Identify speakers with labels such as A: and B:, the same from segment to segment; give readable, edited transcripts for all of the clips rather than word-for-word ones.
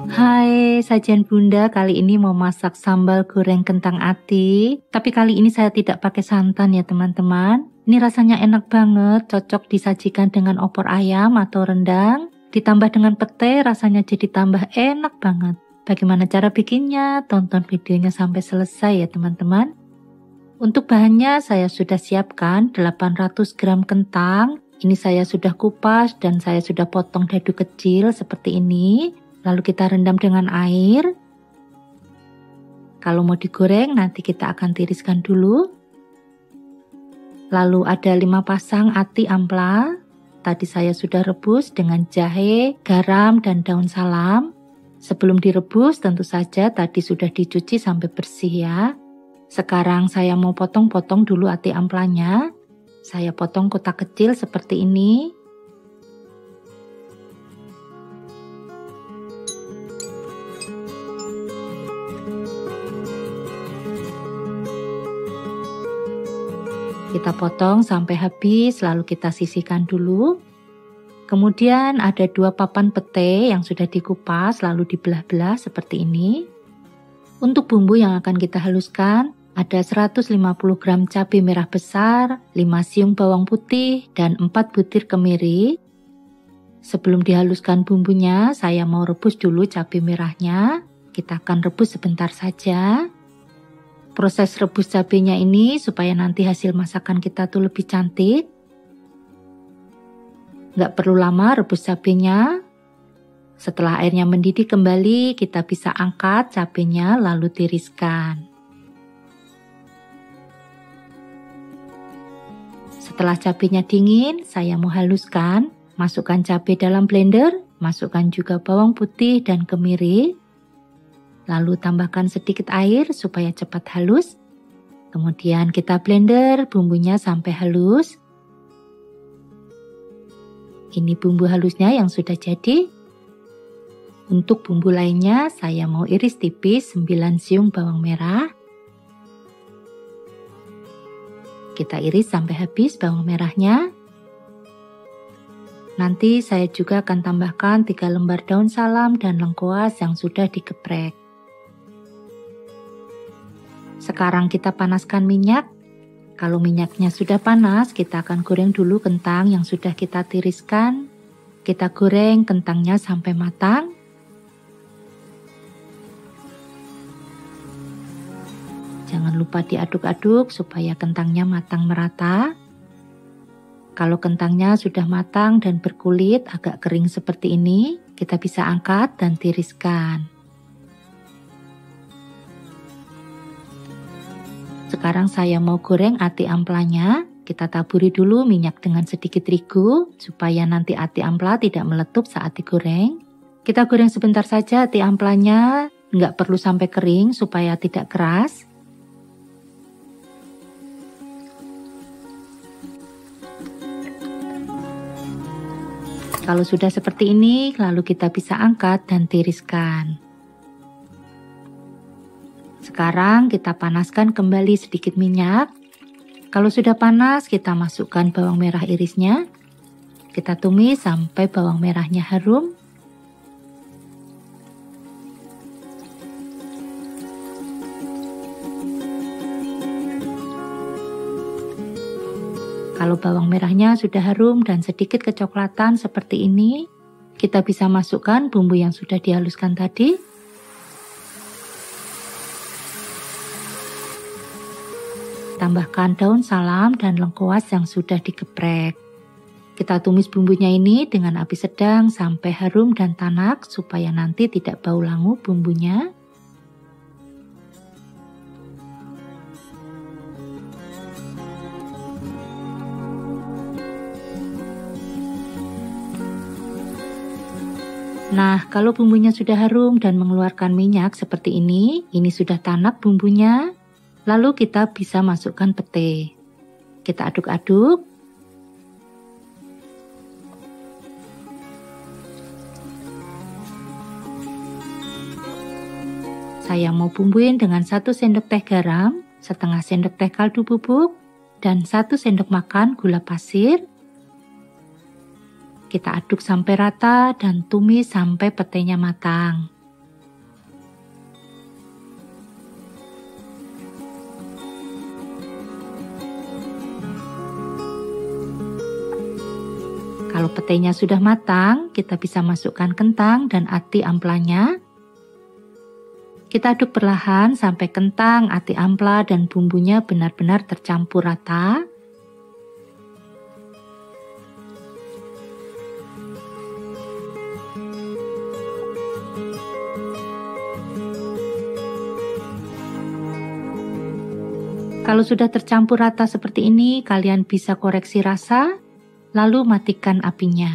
A: Hai, sajian Bunda kali ini mau masak sambal goreng kentang ati. Tapi kali ini saya tidak pakai santan ya teman-teman. Ini rasanya enak banget, cocok disajikan dengan opor ayam atau rendang. Ditambah dengan pete, rasanya jadi tambah enak banget. Bagaimana cara bikinnya? Tonton videonya sampai selesai ya teman-teman. Untuk bahannya saya sudah siapkan 800 gram kentang. Ini saya sudah kupas dan saya sudah potong dadu kecil seperti ini. Lalu kita rendam dengan air. Kalau mau digoreng nanti kita akan tiriskan dulu. Lalu ada 5 pasang ati ampla. Tadi saya sudah rebus dengan jahe, garam, dan daun salam. Sebelum direbus tentu saja tadi sudah dicuci sampai bersih ya. Sekarang saya mau potong-potong dulu ati amplanya. Saya potong kotak kecil seperti ini. Kita potong sampai habis, lalu kita sisihkan dulu. Kemudian ada 2 papan pete yang sudah dikupas, lalu dibelah-belah seperti ini. Untuk bumbu yang akan kita haluskan, ada 150 gram cabai merah besar, 5 siung bawang putih, dan 4 butir kemiri. Sebelum dihaluskan bumbunya, saya mau rebus dulu cabai merahnya. Kita akan rebus sebentar saja. Proses rebus cabenya ini supaya nanti hasil masakan kita tuh lebih cantik. Nggak perlu lama rebus cabenya. Setelah airnya mendidih kembali, kita bisa angkat cabenya lalu tiriskan. Setelah cabenya dingin, saya mau haluskan. Masukkan cabai dalam blender, masukkan juga bawang putih dan kemiri. Lalu tambahkan sedikit air supaya cepat halus. Kemudian kita blender bumbunya sampai halus. Ini bumbu halusnya yang sudah jadi. Untuk bumbu lainnya saya mau iris tipis 9 siung bawang merah. Kita iris sampai habis bawang merahnya. Nanti saya juga akan tambahkan 3 lembar daun salam dan lengkuas yang sudah digeprek. Sekarang kita panaskan minyak. Kalau minyaknya sudah panas, kita akan goreng dulu kentang yang sudah kita tiriskan. Kita goreng kentangnya sampai matang. Jangan lupa diaduk-aduk supaya kentangnya matang merata. Kalau kentangnya sudah matang dan berkulit agak kering seperti ini, kita bisa angkat dan tiriskan. Sekarang saya mau goreng ati amplanya. Kita taburi dulu minyak dengan sedikit terigu supaya nanti ati ampla tidak meletup saat digoreng. Kita goreng sebentar saja ati amplanya, nggak perlu sampai kering supaya tidak keras. Kalau sudah seperti ini, lalu kita bisa angkat dan tiriskan. Sekarang kita panaskan kembali sedikit minyak. Kalau sudah panas, kita masukkan bawang merah irisnya. Kita tumis sampai bawang merahnya harum. Kalau bawang merahnya sudah harum dan sedikit kecoklatan seperti ini, kita bisa masukkan bumbu yang sudah dihaluskan tadi. Tambahkan daun salam dan lengkuas yang sudah digeprek. Kita tumis bumbunya ini dengan api sedang sampai harum dan tanak supaya nanti tidak bau langu bumbunya. Nah, kalau bumbunya sudah harum dan mengeluarkan minyak seperti ini sudah tanak bumbunya. Lalu kita bisa masukkan pete. Kita aduk-aduk. Saya mau bumbuin dengan 1 sendok teh garam, setengah sendok teh kaldu bubuk, dan 1 sendok makan gula pasir. Kita aduk sampai rata dan tumis sampai petenya matang. Kalau petenya sudah matang, kita bisa masukkan kentang dan ati amplanya. Kita aduk perlahan sampai kentang, ati ampla, dan bumbunya benar-benar tercampur rata. Kalau sudah tercampur rata seperti ini, kalian bisa koreksi rasa, lalu matikan apinya.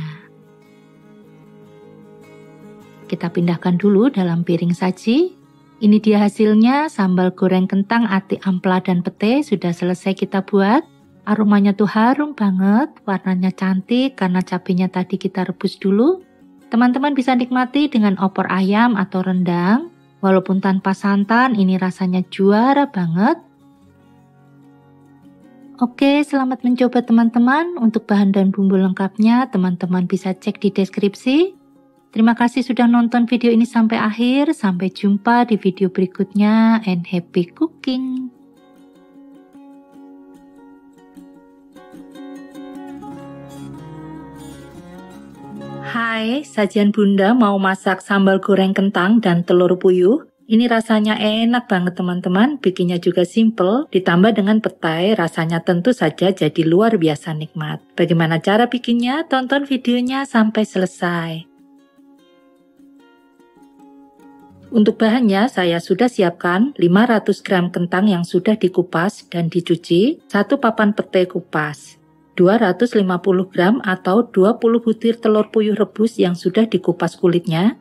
A: Kita pindahkan dulu dalam piring saji. Ini dia hasilnya, sambal goreng kentang, ati ampla, dan pete sudah selesai kita buat. Aromanya tuh harum banget, warnanya cantik karena cabenya tadi kita rebus dulu. Teman-teman bisa nikmati dengan opor ayam atau rendang. Walaupun tanpa santan, ini rasanya juara banget. Oke, selamat mencoba teman-teman. Untuk bahan dan bumbu lengkapnya, teman-teman bisa cek di deskripsi. Terima kasih sudah nonton video ini sampai akhir. Sampai jumpa di video berikutnya, and happy cooking! Hai, sajian Bunda mau masak sambal goreng kentang dan telur puyuh. Ini rasanya enak banget teman-teman, bikinnya juga simple, ditambah dengan petai, rasanya tentu saja jadi luar biasa nikmat. Bagaimana cara bikinnya? Tonton videonya sampai selesai. Untuk bahannya saya sudah siapkan 500 gram kentang yang sudah dikupas dan dicuci, 1 papan petai kupas, 250 gram atau 20 butir telur puyuh rebus yang sudah dikupas kulitnya.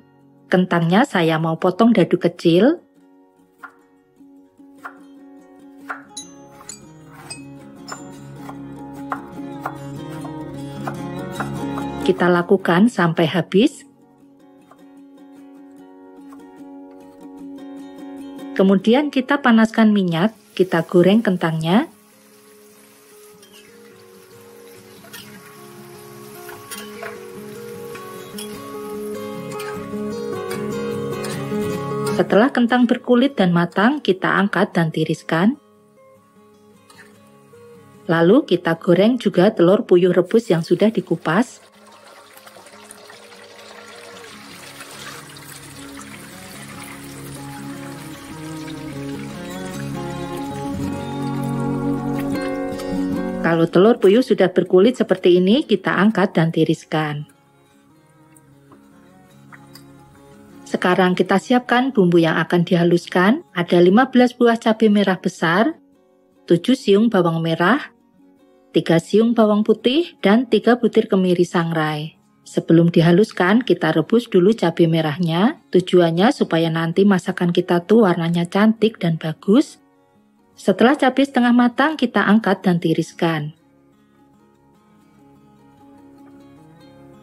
A: Kentangnya saya mau potong dadu kecil. Kita lakukan sampai habis. Kemudian kita panaskan minyak, kita goreng kentangnya. Setelah kentang berkulit dan matang, kita angkat dan tiriskan. Lalu kita goreng juga telur puyuh rebus yang sudah dikupas. Kalau telur puyuh sudah berkulit seperti ini, kita angkat dan tiriskan. Sekarang kita siapkan bumbu yang akan dihaluskan. Ada 15 buah cabai merah besar, 7 siung bawang merah, 3 siung bawang putih, dan 3 butir kemiri sangrai. Sebelum dihaluskan, kita rebus dulu cabai merahnya. Tujuannya supaya nanti masakan kita tuh warnanya cantik dan bagus. Setelah cabai setengah matang, kita angkat dan tiriskan.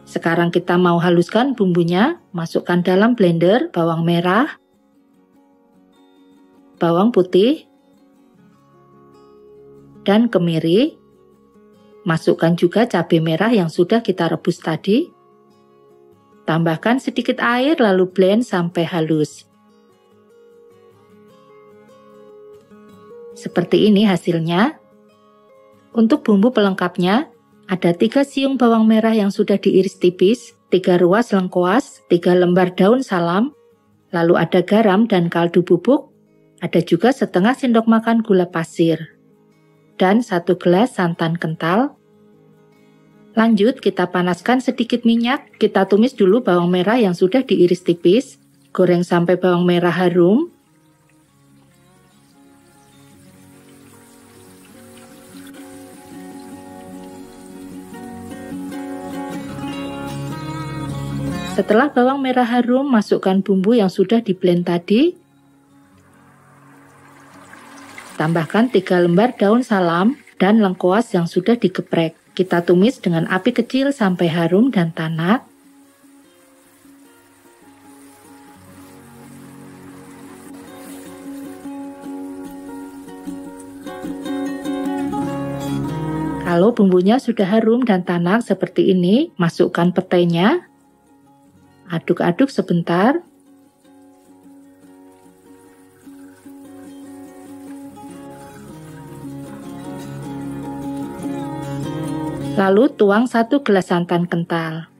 A: Sekarang kita mau haluskan bumbunya, masukkan dalam blender bawang merah, bawang putih, dan kemiri. Masukkan juga cabai merah yang sudah kita rebus tadi. Tambahkan sedikit air lalu blend sampai halus. Seperti ini hasilnya. Untuk bumbu pelengkapnya, ada 3 siung bawang merah yang sudah diiris tipis, 3 ruas lengkuas, 3 lembar daun salam, lalu ada garam dan kaldu bubuk, ada juga setengah sendok makan gula pasir, dan 1 gelas santan kental. Lanjut, kita panaskan sedikit minyak, kita tumis dulu bawang merah yang sudah diiris tipis, goreng sampai bawang merah harum. Setelah bawang merah harum, masukkan bumbu yang sudah di-blend tadi. Tambahkan 3 lembar daun salam dan lengkuas yang sudah digeprek. Kita tumis dengan api kecil sampai harum dan tanak. Kalau bumbunya sudah harum dan tanak seperti ini, masukkan petainya. Aduk-aduk sebentar. Lalu tuang 1 gelas santan kental.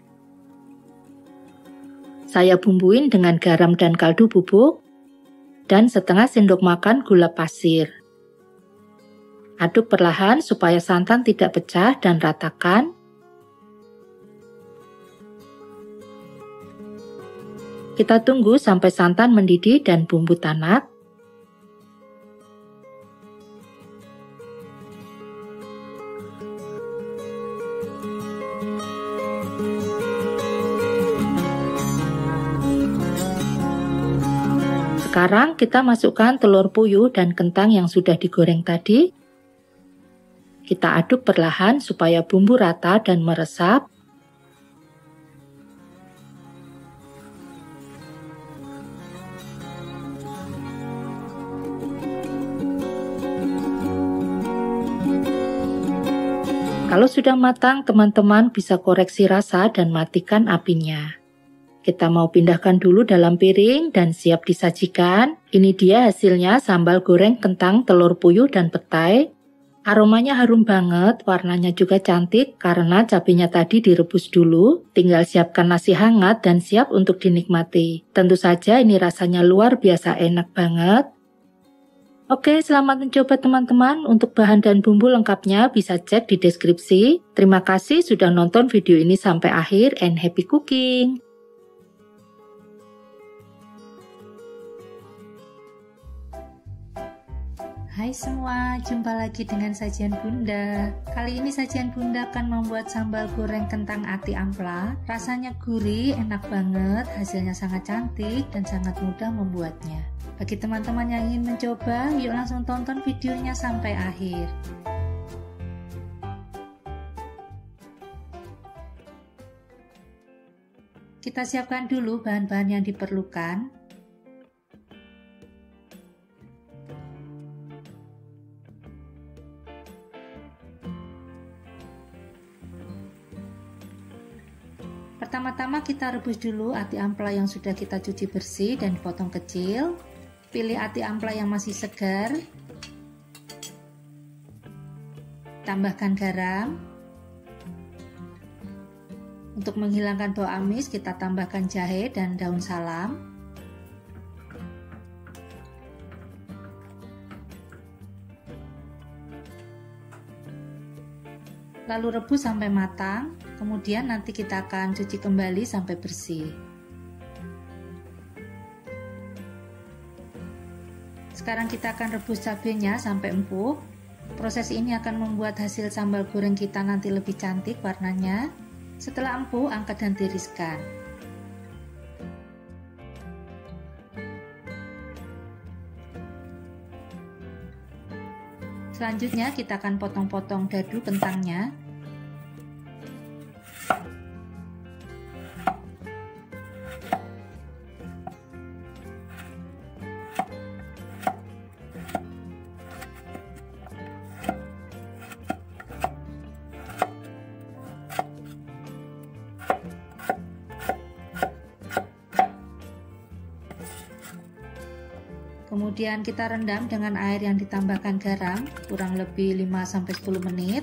A: Saya bumbuin dengan garam dan kaldu bubuk dan setengah sendok makan gula pasir. Aduk perlahan supaya santan tidak pecah dan ratakan. Kita tunggu sampai santan mendidih dan bumbu tanak. Sekarang kita masukkan telur puyuh dan kentang yang sudah digoreng tadi. Kita aduk perlahan supaya bumbu rata dan meresap. Kalau sudah matang, teman-teman bisa koreksi rasa dan matikan apinya. Kita mau pindahkan dulu dalam piring dan siap disajikan. Ini dia hasilnya sambal goreng kentang, telur puyuh, dan petai. Aromanya harum banget, warnanya juga cantik karena cabenya tadi direbus dulu. Tinggal siapkan nasi hangat dan siap untuk dinikmati. Tentu saja ini rasanya luar biasa enak banget. Oke, selamat mencoba teman-teman. Untuk bahan dan bumbu lengkapnya bisa cek di deskripsi. Terima kasih sudah nonton video ini sampai akhir and happy cooking! Hai semua, jumpa lagi dengan sajian Bunda. Kali ini sajian Bunda akan membuat sambal goreng kentang ati ampla. Rasanya gurih, enak banget, hasilnya sangat cantik dan sangat mudah membuatnya. Bagi teman-teman yang ingin mencoba, yuk langsung tonton videonya sampai akhir. Kita siapkan dulu bahan-bahan yang diperlukan. Pertama-tama kita rebus dulu ati ampla yang sudah kita cuci bersih dan dipotong kecil. Pilih ati ampla yang masih segar. Tambahkan garam. Untuk menghilangkan bau amis, kita tambahkan jahe dan daun salam. Lalu rebus sampai matang, kemudian nanti kita akan cuci kembali sampai bersih. Sekarang kita akan rebus cabenya sampai empuk. Proses ini akan membuat hasil sambal goreng kita nanti lebih cantik warnanya. Setelah empuk, angkat dan tiriskan. Selanjutnya kita akan potong-potong dadu kentangnya. Kemudian kita rendam dengan air yang ditambahkan garam kurang lebih 5-10 menit.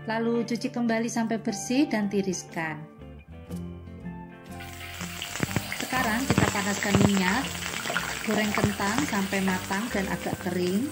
A: Lalu cuci kembali sampai bersih dan tiriskan. Sekarang kita panaskan minyak. Goreng kentang sampai matang dan agak kering.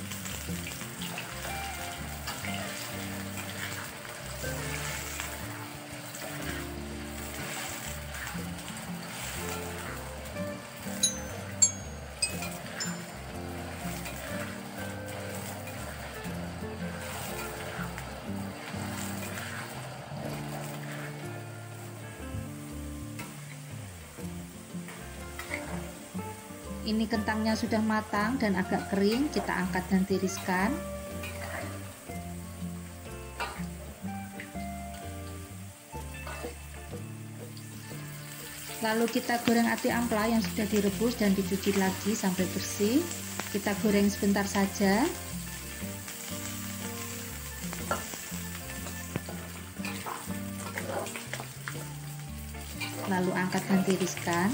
A: Ini kentangnya sudah matang dan agak kering, kita angkat dan tiriskan. Lalu kita goreng ati ampla yang sudah direbus dan dicuci lagi sampai bersih. Kita goreng sebentar saja. lalu angkat dan tiriskan.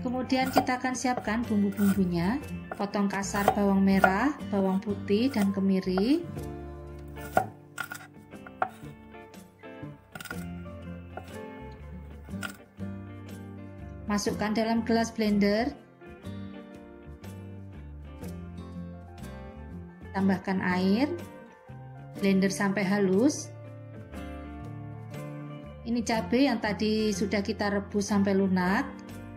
A: Kemudian kita akan siapkan bumbu-bumbunya. Potong kasar bawang merah, bawang putih, dan kemiri. Masukkan dalam gelas blender. Tambahkan air. Blender sampai halus. Ini cabai yang tadi sudah kita rebus sampai lunak.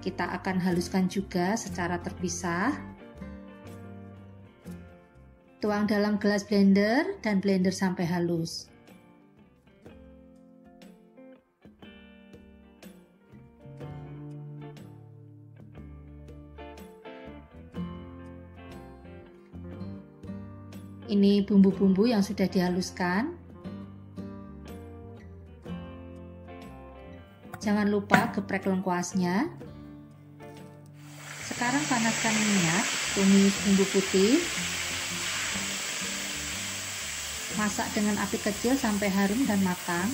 A: Kita akan haluskan juga secara terpisah. Tuang dalam gelas blender dan blender sampai halus. Ini bumbu-bumbu yang sudah dihaluskan. Jangan lupa geprek lengkuasnya. Sekarang panaskan minyak, tumis bumbu putih. Masak dengan api kecil sampai harum dan matang.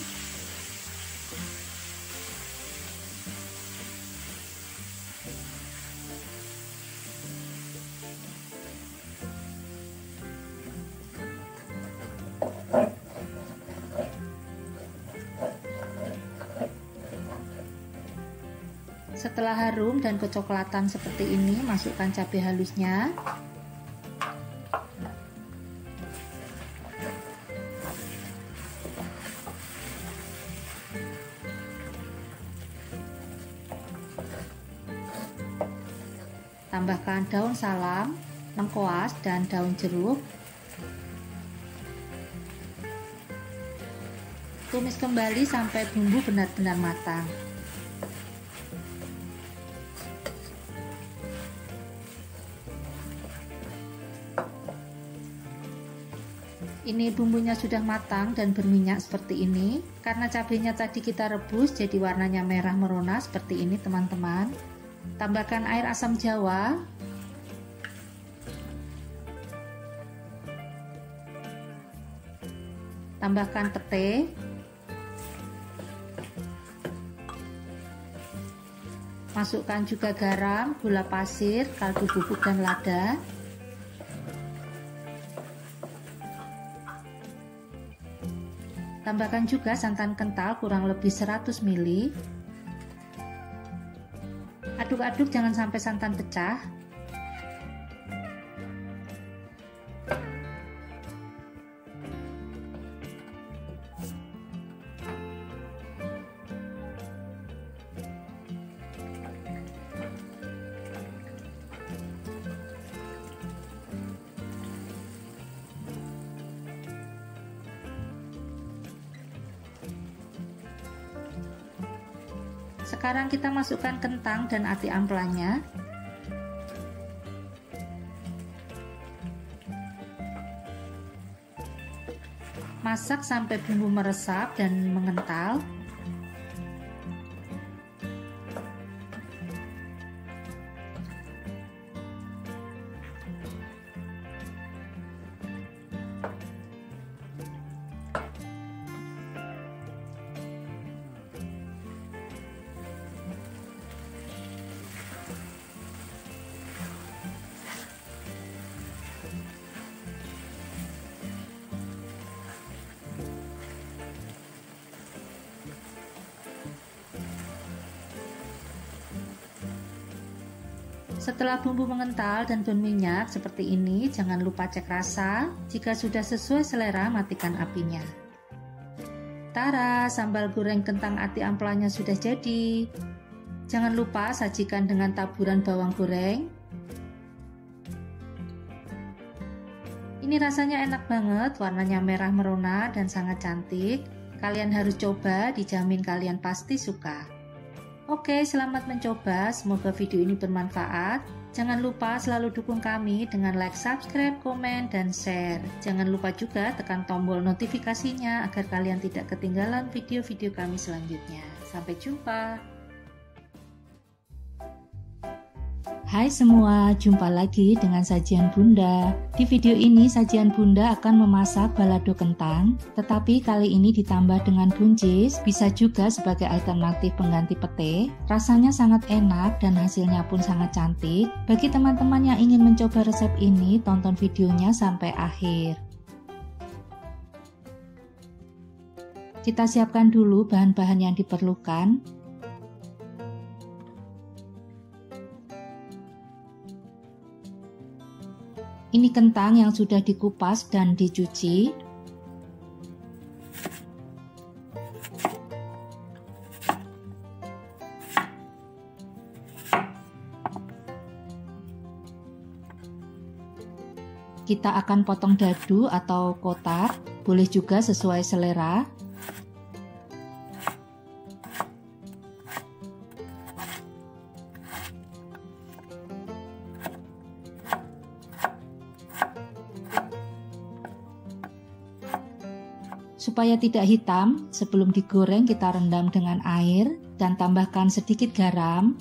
A: Setelah harum dan kecoklatan seperti ini, masukkan cabai halusnya. Tambahkan daun salam, lengkuas, dan daun jeruk. Tumis kembali sampai bumbu benar-benar matang. Ini bumbunya sudah matang dan berminyak seperti ini. Karena cabenya tadi kita rebus, jadi warnanya merah merona seperti ini teman-teman. Tambahkan air asam jawa. Tambahkan pete. Masukkan juga garam, gula pasir, kaldu bubuk, dan lada. Tambahkan juga santan kental kurang lebih 100 ml. Aduk-aduk jangan sampai santan pecah. Sekarang kita masukkan kentang dan ati ampelanya. Masak sampai bumbu meresap dan mengental. Setelah bumbu mengental dan berminyak seperti ini, jangan lupa cek rasa. Jika sudah sesuai selera, matikan apinya. Tara, sambal goreng kentang ati ampelanya sudah jadi. Jangan lupa sajikan dengan taburan bawang goreng. Ini rasanya enak banget, warnanya merah merona dan sangat cantik. Kalian harus coba, dijamin kalian pasti suka. Oke, selamat mencoba. Semoga video ini bermanfaat. Jangan lupa selalu dukung kami dengan like, subscribe, komen, dan share. Jangan lupa juga tekan tombol notifikasinya agar kalian tidak ketinggalan video-video kami selanjutnya. Sampai jumpa. Hai semua, jumpa lagi dengan sajian Bunda. Di video ini sajian Bunda akan memasak balado kentang, tetapi kali ini ditambah dengan buncis, bisa juga sebagai alternatif pengganti pete. Rasanya sangat enak dan hasilnya pun sangat cantik. Bagi teman-teman yang ingin mencoba resep ini, tonton videonya sampai akhir. Kita siapkan dulu bahan-bahan yang diperlukan. Ini kentang yang sudah dikupas dan dicuci. Kita akan potong dadu atau kotak, boleh juga sesuai selera. Supaya tidak hitam, sebelum digoreng kita rendam dengan air dan tambahkan sedikit garam.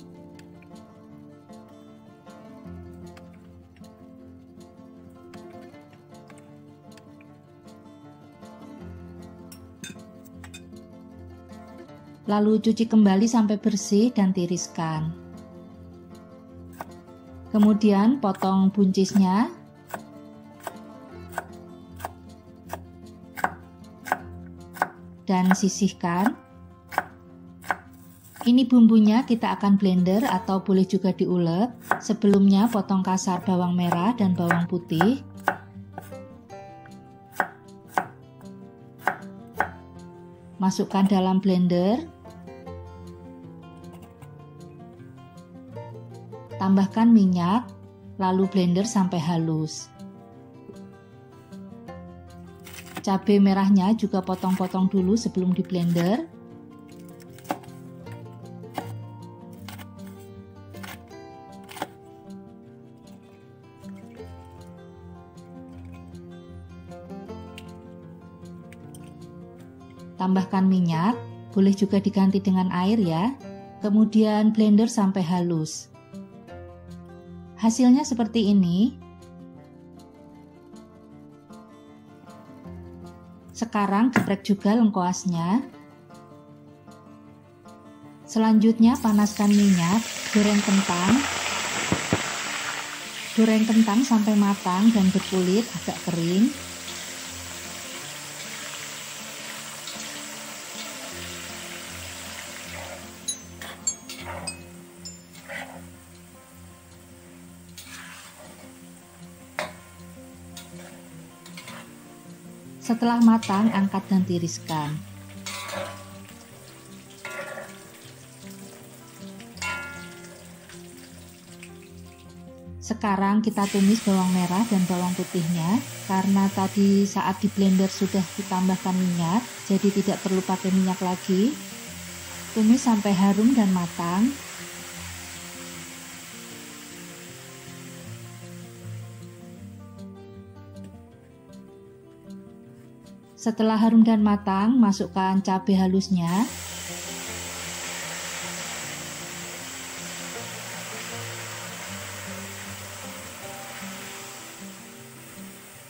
A: Lalu cuci kembali sampai bersih dan tiriskan. Kemudian potong buncisnya. Dan sisihkan. Ini bumbunya kita akan blender atau boleh juga diulek. Sebelumnya potong kasar bawang merah dan bawang putih. Masukkan dalam blender. Tambahkan minyak, lalu blender sampai halus. Cabai merahnya juga potong-potong dulu sebelum di blender. Tambahkan minyak, boleh juga diganti dengan air ya. Kemudian blender sampai halus. Hasilnya seperti ini. Sekarang geprek juga lengkoasnya. Selanjutnya panaskan minyak, goreng kentang. Goreng kentang sampai matang dan berkulit agak kering. Setelah matang, angkat dan tiriskan. Sekarang kita tumis bawang merah dan bawang putihnya. Karena tadi saat di blender sudah ditambahkan minyak, jadi tidak perlu pakai minyak lagi. Tumis sampai harum dan matang. Setelah harum dan matang, masukkan cabai halusnya.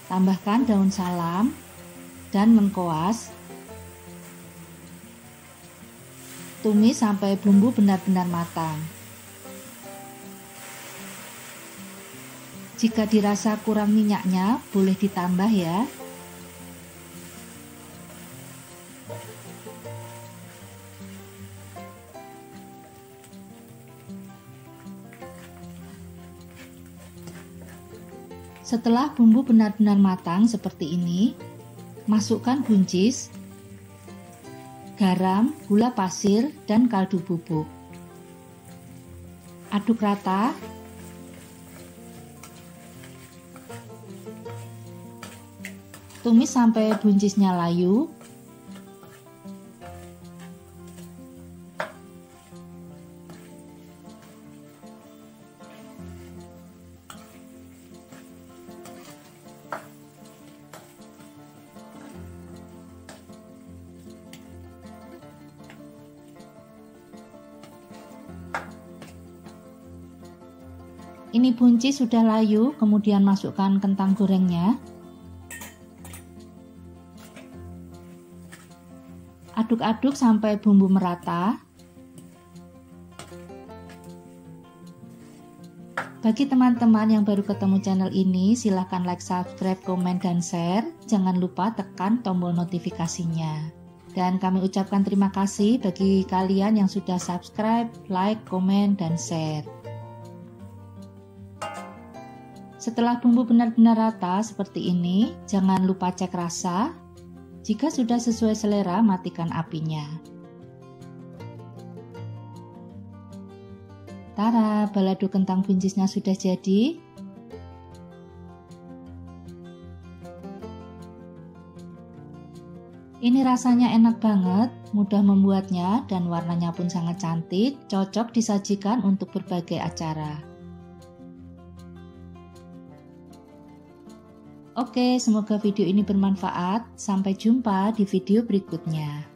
A: Tambahkan daun salam dan lengkoas. Tumis sampai bumbu benar-benar matang. Jika dirasa kurang minyaknya, boleh ditambah ya. Setelah bumbu benar-benar matang seperti ini, masukkan buncis, garam, gula pasir, dan kaldu bubuk. Aduk rata. Tumis sampai buncisnya layu. Ini buncis sudah layu, kemudian masukkan kentang gorengnya. Aduk-aduk sampai bumbu merata. Bagi teman-teman yang baru ketemu channel ini, silahkan like, subscribe, komen, dan share. Jangan lupa tekan tombol notifikasinya. Dan kami ucapkan terima kasih bagi kalian yang sudah subscribe, like, komen, dan share. Setelah bumbu benar-benar rata seperti ini, jangan lupa cek rasa. Jika sudah sesuai selera, matikan apinya. Tara, balado kentang buncisnya sudah jadi. Ini rasanya enak banget, mudah membuatnya, dan warnanya pun sangat cantik, cocok disajikan untuk berbagai acara. Oke, semoga video ini bermanfaat. Sampai jumpa di video berikutnya.